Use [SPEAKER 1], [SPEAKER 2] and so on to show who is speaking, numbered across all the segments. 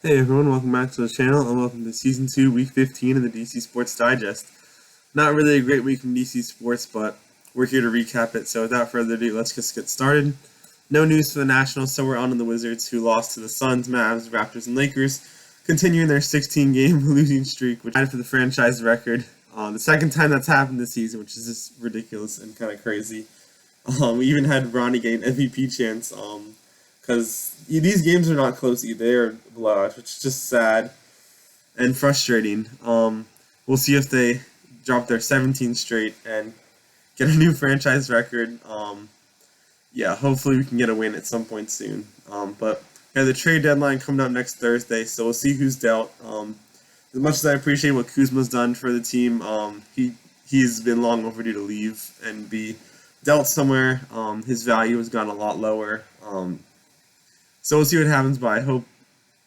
[SPEAKER 1] Hey everyone, welcome back to the channel and welcome to Season 2, Week 15 of the DC Sports Digest. Not really a great week from DC Sports, but we're here to recap it, so without further ado, let's just get started. No news for the Nationals, so we're on to the Wizards, who lost to the Suns, Mavs, Raptors, and Lakers, continuing their 16-game losing streak, which tied for the franchise record. The second time that's happened this season, which is just ridiculous and kind of crazy. We even had Ronnie get an MVP chance, because these games are not close either. They're blowouts, which is just sad and frustrating. We'll see if they drop their 17 straight and get a new franchise record. Yeah, hopefully we can get a win at some point soon. But yeah, the trade deadline coming up next Thursday, so we'll see who's dealt. As much as I appreciate what Kuzma's done for the team, he's been long overdue to leave and be dealt somewhere. His value has gone a lot lower. So we'll see what happens, but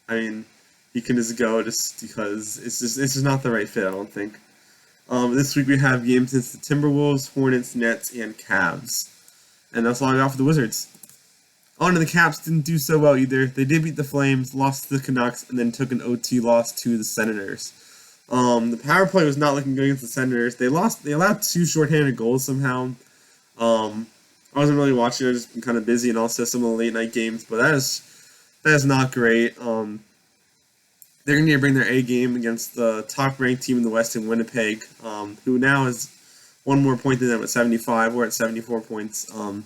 [SPEAKER 1] I mean, he can just go just because it's just not the right fit, I don't think. This week we have games against the Timberwolves, Hornets, Nets, and Cavs. And that's all I got for the Wizards. On to the Caps, didn't do so well either. They did beat the Flames, lost to the Canucks, and then took an OT loss to the Senators. The power play was not looking good against the Senators. They allowed two shorthanded goals somehow. I wasn't really watching. I've just been kind of busy, and also some of the late night games. But that is not great. They're going to need to bring their A game against the top ranked team in the West in Winnipeg, who now has one more point than them at 75. We're at 74 points. But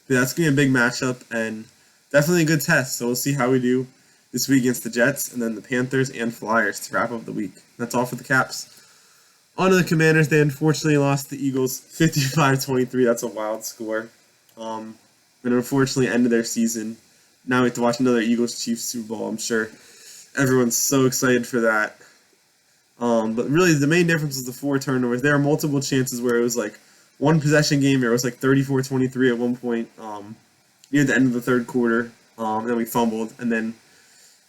[SPEAKER 1] that's going to be a big matchup and definitely a good test. So we'll see how we do this week against the Jets and then the Panthers and Flyers to wrap up the week. That's all for the Caps. On to the Commanders. They unfortunately lost the Eagles 55-23. That's a wild score. And unfortunately ended their season. Now we have to watch another Eagles-Chiefs Super Bowl. I'm sure everyone's so excited for that. But really, the main difference is the 4 turnovers. There are multiple chances where it was like one possession game. It was like 34-23 at one point near the end of the third quarter. And then we fumbled, and then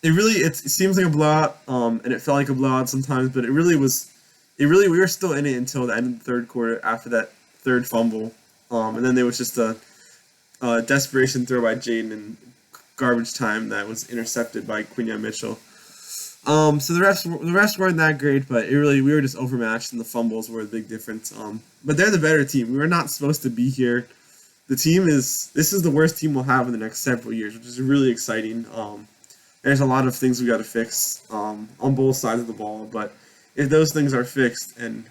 [SPEAKER 1] it seems like a blowout, and it felt like a blowout sometimes. But we were still in it until the end of the third quarter after that third fumble. And then there was just a desperation throw by Jaden in garbage time that was intercepted by Quinyon Mitchell. So the refs weren't that great, but we were just overmatched, and the fumbles were the big difference. But they're the better team. We were not supposed to be here. This is the worst team we'll have in the next several years, which is really exciting. There's a lot of things we got to fix on both sides of the ball, but if those things are fixed, and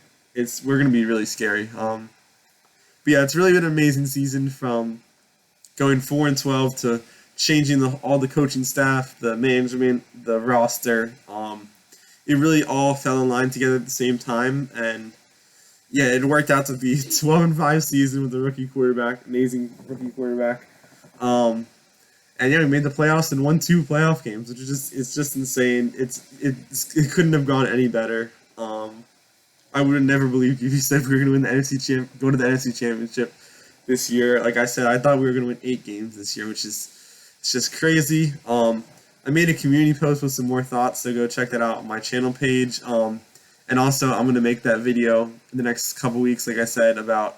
[SPEAKER 1] we're gonna be really scary. But yeah, it's really been an amazing season from going 4-12 to changing all the coaching staff, the management, the roster. It really all fell in line together at the same time, and yeah, it worked out to be 12-5 season with the rookie quarterback, amazing rookie quarterback. And yeah, we made the playoffs and won 2 playoff games, which is just insane. It couldn't have gone any better. I would have never believed you if you said we were going to win the go to the NFC Championship this year. Like I said, I thought we were going to win 8 games this year, which is it's just crazy. I made a community post with some more thoughts, so go check that out on my channel page. And also, I'm going to make that video in the next couple weeks, like I said, about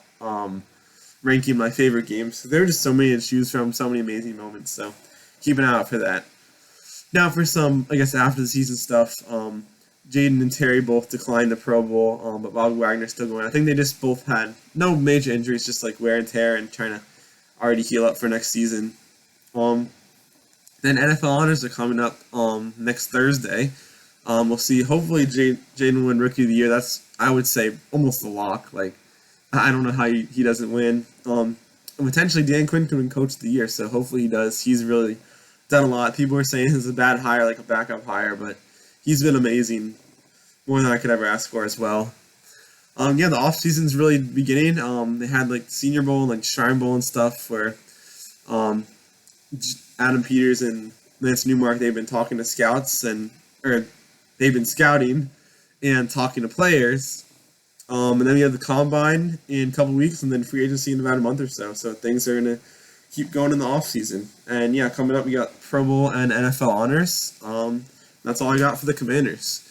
[SPEAKER 1] ranking my favorite games. There were just so many to choose from, so many amazing moments, so keep an eye out for that. Now for some, I guess, after the season stuff. Jaden and Terry both declined the Pro Bowl, but Bobby Wagner's still going. I think they just both had no major injuries, just like wear and tear and trying to already heal up for next season. Then NFL honors are coming up next Thursday. We'll see. Hopefully, Jaden win Rookie of the Year. That's, I would say, almost a lock. Like, I don't know how he doesn't win. And potentially, Dan Quinn can win Coach of the Year, so hopefully he does. He's really done a lot. People are saying he's a bad hire, like a backup hire, but he's been amazing. More than I could ever ask for as well. Yeah, the off-season's really beginning. They had, like, Senior Bowl and, like, Shrine Bowl and stuff where Adam Peters and Lance Newmark, they've been talking to scouts or they've been scouting and talking to players. And then we have the combine in a couple weeks, and then free agency in about a month or so. So things are gonna keep going in the off season. And yeah, coming up we got Pro Bowl and NFL honors. That's all I got for the Commanders.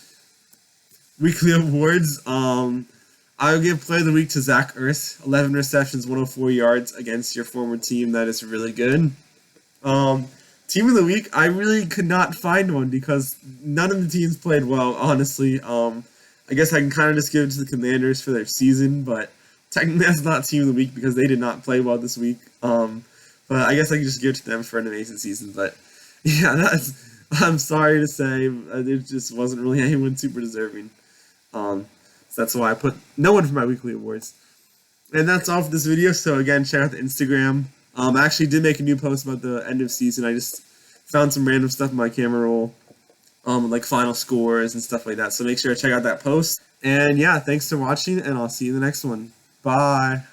[SPEAKER 1] Weekly awards. I'll give Player of the Week to Zach Ertz. 11 receptions, 104 yards against your former team. That is really good. Team of the week, I really could not find one because none of the teams played well, honestly. I guess I can kind of just give it to the Commanders for their season, but technically that's not team of the week because they did not play well this week. But I guess I can just give it to them for an amazing season. But yeah, I'm sorry to say, it just wasn't really anyone super deserving. So that's why I put no one for my weekly awards. And that's all for this video. So again, check out the Instagram. I actually did make a new post about the end of season. I just found some random stuff in my camera roll, like final scores and stuff like that. So make sure to check out that post. And yeah, thanks for watching, and I'll see you in the next one. Bye.